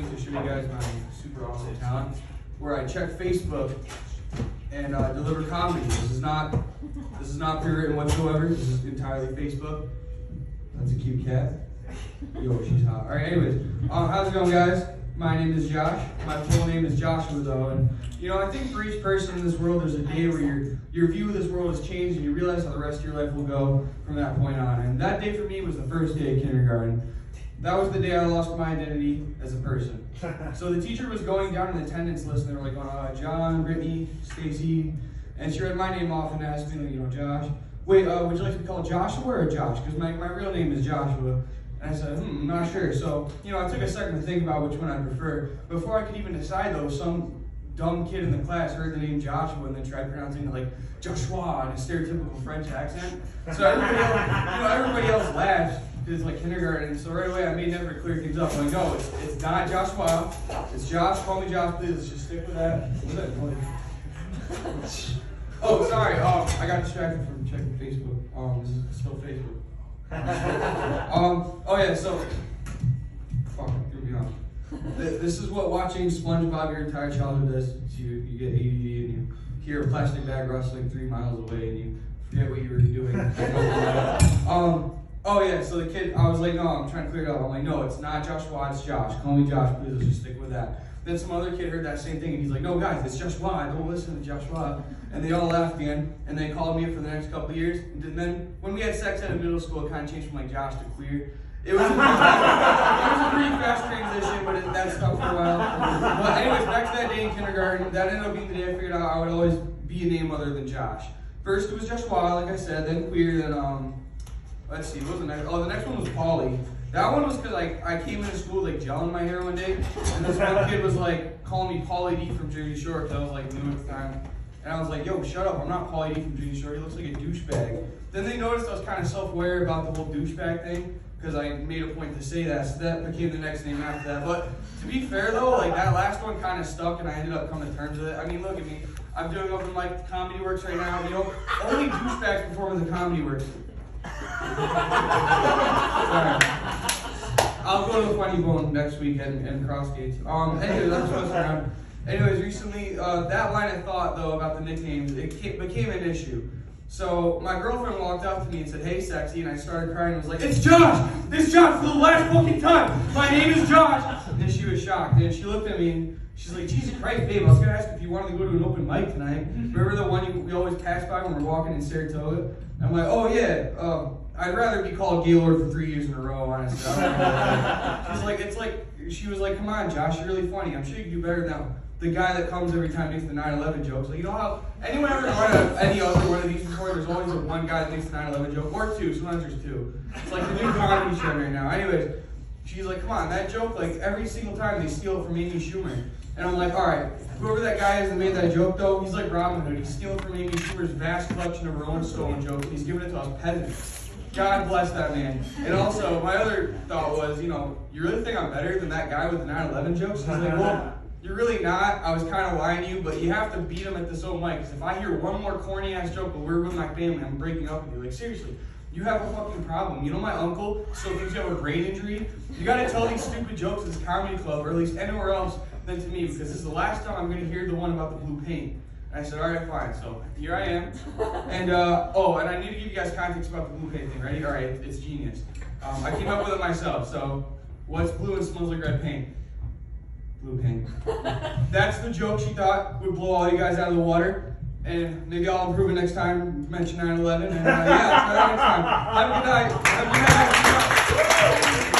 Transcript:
going to show you guys my super awesome talent, where I check Facebook and deliver comedy. This is not pre-written whatsoever. This is entirely Facebook. That's a cute cat. Yo, she's hot. All right, anyways, how's it going, guys? My name is Josh. My full name is Joshua, though, and I think for each person in this world, there's a day where your view of this world has changed, and you realize how the rest of your life will go from that point on. And that day for me was the first day of kindergarten. That was the day I lost my identity as a person. So the teacher was going down an attendance list, and they were like, John, Brittany, Stacy, and she read my name off and asked me, Josh. Wait, would you like to be called Joshua or Josh? Because my real name is Joshua. And I said, I'm not sure. So, I took a second to think about which one I prefer. Before I could even decide, though, some dumb kid in the class heard the name Joshua and then tried pronouncing it like Joshua in a stereotypical French accent. So everybody else laughed because it's like kindergarten. So right away I made an effort to clear things up. I'm like, no, it's not Joshua. It's Josh. Call me Josh, please. Let's just stick with that. Oh, sorry. I got distracted from checking Facebook. This is still Facebook. Oh yeah, so fuck, it threw me off. This is what watching SpongeBob your entire childhood does to you. You get ADD and you hear a plastic bag rustling 3 miles away and you forget what you were doing. Oh yeah, so the kid, I was like, no, I'm trying to clear it up. I'm like, no, it's not Joshua, it's Josh. Call me Josh, please. Let's just stick with that. Then some other kid heard that same thing and he's like, no guys, it's Joshua. Don't listen to Joshua. And they all laughed again, and they called me for the next couple of years. And then when we had sex ed in middle school, it kind of changed from like Josh to queer. It was a pretty fast transition, but that stuck for a while. But anyways, back to that day in kindergarten. That ended up being the day I figured out I would always be a name other than Josh. First it was Joshua, like I said, then queer, then let's see, what was the next? Oh, the next one was Polly. That one was because I came into school like gel in my hair one day, and this one kid was like calling me Pauly D from Jersey Shore because I was like new at the time. And I was like, yo, shut up, I'm not Pauly D from Jersey Shore, he looks like a douchebag. Then they noticed I was kind of self-aware about the whole douchebag thing, because I made a point to say that, so that became the next name after that. But to be fair though, like that last one kind of stuck and I ended up coming to terms with it. I mean, look at me, I'm doing open mic Comedy Works right now, only douchebags perform at the Comedy Works. Sorry. I'll go to the Funny Bone next week and Cross Gates. Anyways, I'm supposed around. Anyways, recently, that line of thought, though, about the nicknames, it became an issue. So, my girlfriend walked up to me and said, hey, sexy, and I started crying and was like, it's Josh! It's Josh for the last fucking time! My name is Josh! And she was shocked, and she looked at me and she's like, Jesus Christ, babe, I was going to ask if you wanted to go to an open mic tonight. Remember the one we always pass by when we're walking in Saratoga? And I'm like, oh, yeah, I'd rather be called Gaylord for 3 years in a row, honestly. She was like, come on, Josh, you're really funny. I'm sure you can do better than the guy that comes every time makes the 9/11 jokes. Like, you know how anyone ever run any other one of these before? There's always one guy that makes the 9/11 joke, or two. Sometimes there's two. It's like the new comedy show right now. Anyways, she's like, come on, that joke, like every single time they steal it from Amy Schumer. And I'm like, all right, whoever that guy is that made that joke though, he's like Robin Hood. He's stealing from Amy Schumer's vast collection of her own stolen jokes, and he's giving it to us peasants. God bless that man. And also, my other thought was, you really think I'm better than that guy with the 9/11 jokes? I was like, well, you're really not. I was kind of lying to you, but you have to beat him at this open mic. Because if I hear one more corny ass joke, but we're with my family, I'm breaking up with you. Like, seriously, you have a fucking problem. You know my uncle still thinks you have a brain injury? You gotta tell these stupid jokes at this comedy club, or at least anywhere else than to me, because this is the last time I'm gonna hear the one about the blue paint. And I said, all right, fine. So here I am. And, and I need to give you guys context about the blue paint thing. Ready? All right, it's genius. I came up with it myself. So what's blue and smells like red paint? Blue paint. That's the joke she thought would blow all you guys out of the water. And maybe I'll improve it next time, mention 9/11. And yeah, let's try that next time. Have a good night. Have a good night.